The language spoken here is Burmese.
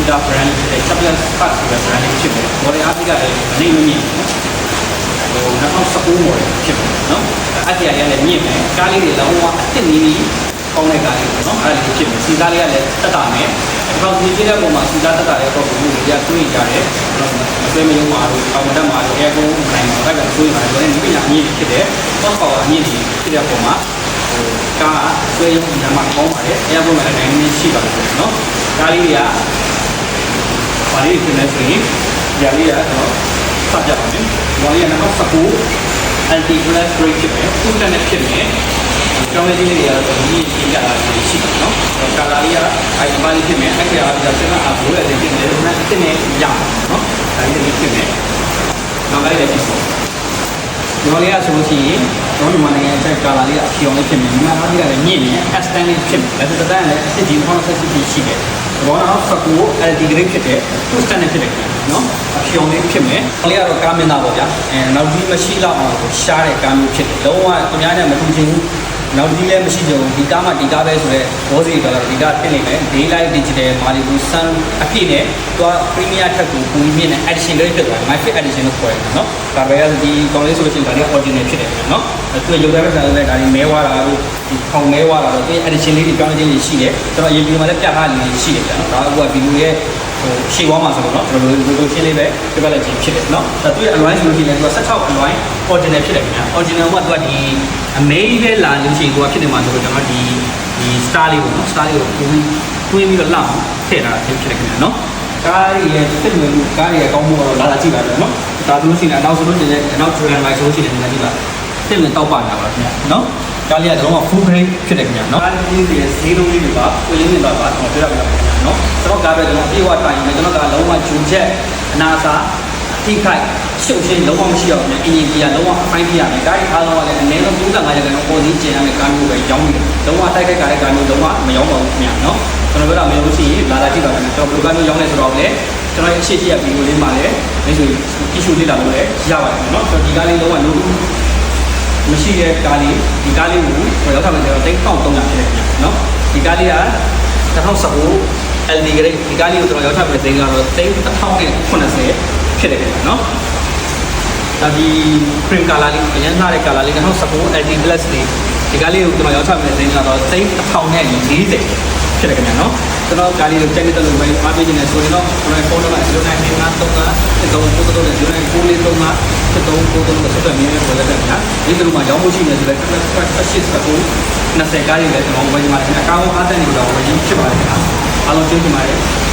Sida brand တဲ့ Champions Pass ဆိုတဲ့ brand လေးဖြစ်တယ်။ model အားဖြင့်ကလည်းအနေမမြင့်ဘူး။2019 model ဖြစ်တယ်နော်။အကြိုင်ရလည်းမြင့်တယ်။ကားလေးတွေလုံးဝအစ်စ်နီးနီးကောင်းတဲ့ကားလေးပေါ့နော်။အဲ့ဒါလေးဖြစ်တယ်။စီသားလေးကလည်းတက်တာမယ်။ဒီကောင်ဒီပြတဲ့ပုံမှာစီသားတက်တာရဲ့ပုံကိုဒီကတွေးကြတယ်။အဆွေးမယုံပါဘူး။အော်မတက်ပါဘူး။အဲကုန်းနိုင်မှာကတွေးပါတယ်။ဒါနဲ့ဒီပညာအမြင့်ဖြစ်တယ်။ power power အမြင့်ဖြစ်တဲ့ပုံမှာကားဆွဲရုံညမှာကောင်းပါတယ်။အဲပုံမှာလည်းနိုင်နေရှိပါတယ်နော်။ကားလေးတွေကဘာလေးဖြစ်နေဆိုရင်ဒီလေးကတော့စပြပါမယ်။ဘာလေးက2019 anti glass brake ဖြစ်တယ်။သူ့တက်နဲ့ဖြစ်နေ။ကျောင်းလေးတွေကတော့ဒီကြတာရှိတယ်နော်။ကာလာလေးကအဲဒီဘာလေးဖြစ်နေအဲ့ဒီအားကစက်မှာအဘိုးလည်းဖြစ်နေတယ်။အဲ့ဒီနဲ့ရအောင်နော်။ဒါလေးတွေဖြစ်နေ။နောက်လိုက်လည်းဖြစ်တယ်။ဒီလိုလေးဆိုလို့ရှိရင်ကျွန်တော်ဒီမှာနိုင်ငံချက်ကာလာလေးအဖြောင်းလေးဖြစ်နေဒီမှာအားကြီးကလည်းမြင့်နေ S10 လေးဖြစ်နေလက်သက်တန်းလည်းအစ်ဒီ2016ရှိတယ်ဘောနော်19 LD grade ဖြစ်တယ်သူ့ standard ဖြစ်တယ်နော်အဖြောင်းလေးဖြစ်မယ်ခလေးကတော့ကားမင်းသားပေါ့ဗျာနောက်ဒီမရှိတော့အောင်ရှားတဲ့ကားမျိုးဖြစ်တယ်လုံးဝသူများနဲ့မတူချင်ဘူးနောက်ဒီလည်းမရှိကြဘူးဒီကားမှဒီကားပဲဆိုတော့ဘောစီကတော့ဒီကားဖြစ်နေမယ် Daylight Digital Malibu Sun အပြည့်နဲ့သူက Premier ထက်ကိုပုံမြင့်တဲ့ edition လေးဖြစ်သွားတယ် My Fit Edition လို့ခေါ်တယ်နော်ဒါပဲဒီကောင်းလေးဆိုလို့ရှိရင်ဒါလေး original ဖြစ်တယ်နော်သူရုပ်သားပဲဒါလည်းဒါလေးမဲဝါတာတို့ဒီခေါင်းမဲဝါတာတို့ဒီ edition လေးတွေပြောင်းလဲခြင်းတွေရှိတယ်ကျွန်တော်ရေဒီမှာလည်းပြထားလေးရှိတယ်နော်ဒါကဗီဒီယိုရဲ့ရှေ့ဝါမှာဆိုတော့ကျွန်တော်တို့ရှင်းလေးပဲပြပတ်လိုက်ခြင်းဖြစ်တယ်နော်ဒါသူရဲ့ align ဆိုလို့ရှိရင်သူက16 align original ဖြစ်တယ်ခင်ဗျာ original ကသူကဒီအမေးပဲလာလို့ရှိရင်သူကဖြစ်နေမှာဆိုတော့ကျွန်တော်ဒီ star လေးပေါ့နော် star လေးကိုတွင်းပြီးတော့လောက်ထည့်ထားတာဖြစ်တယ်ခင်ဗျာနော်ကားရဲ့စစ်ဝင်မှုကားရဲ့ကောင်းမှုကတော့လာကြည့်ပါတော့နော်ဒါသူလို့ရှိရင်အနောက်ဆိုလို့ရှိရင်အနောက် driver light ဆိုလို့ရှိရင်လည်းကြည့်ပါစစ်ဝင်တောက်ပါတာပါခင်ဗျာနော်ကားလေးကတော့ full grade ဖြစ်တယ်ခင်ဗျာနော်ကားလေးတွေဈေးလုံးလေးတွေပါကိုရင်းနေတာပါကျွန်တော်ပြောရပြပါခင်ဗျာနော်ကျွန်တော်ကားပဲကျွန်တော်ပြေဝတိုင်နေကျွန်တော်ကလုံးဝဂျူချက်အနာစာထိခိုက်ရှုပ်ရှင်းလုံးဝမရှိအောင်အင်ဂျင်ကြီးကလုံးဝအပိုင်းပြရတယ်ကားကြီးအားလုံးကလည်းအနည်းဆုံး35ရာခိုင်နှုန်းပေါ်စီကျင်ရတဲ့ကားမျိုးပဲရောင်းနေတယ်လုံးဝတိုက်ခိုက်ကားတဲ့ကားမျိုးလုံးဝမရောင်းပါဘူးခင်ဗျာနော်ကျွန်တော်ပြောတာမလို့ရှိရင်လာကြည့်ပါခင်ဗျာကျွန်တော်ဘယ်လိုကားမျိုးရောင်းလဲဆိုတော့လေကျွန်တော်ရဲ့အရှိကြီးကဗီဒီယိုလေးမှာလည်းမိတ်ဆွေ issue လေးလာလို့လည်းရပါတယ်နော်ကျွန်တော်ဒီကားလေးလုံးဝလုံးမရှိတဲ့ကားလေးဒီကားလေးကိုရောက်ထားမယ်ဆိုတော့3300ဖြစ်တယ်ခင်ဗျာနော်ဒီကားလေးက2019 LD grade ဒီကားလေးကိုကျွန်တော်ရောက်ထားမယ်ဆိုတော့1080ဖြစ်တယ်ခင်ဗျာနော်ဒါဒီ cream color လေးအရင်ထားတဲ့ color လေး2019 LD plus လေးဒီကားလေးကိုကျွန်တော်ရောက်ထားမယ်ဆိုရင်တော့1040ဖြစ်တယ်ခင်ဗျာနော်ကျွန်တော်ကားလေးကို check လုပ်လို့ပဲအားပေးနေတယ်ဆိုရင်တော့ကျွန်တော်ဖုန်းနံပါတ်0953733933ဆက်သွယ်မြင်းနဲ့ပေါ်လက်တယ်ခင်ဗျာဒီလိုမှရောင်းဖို့ရှိနေဆိုလည်း20ကားလေးလည်းကျွန်တော်ဝယ်ကြမှာခင်ဗျာကားကိုအားတက်နေတော့ဝယ်ရင်းဖြစ်ပါတယ်ခင်ဗျာအားလုံးကျေးဇူးပါတယ်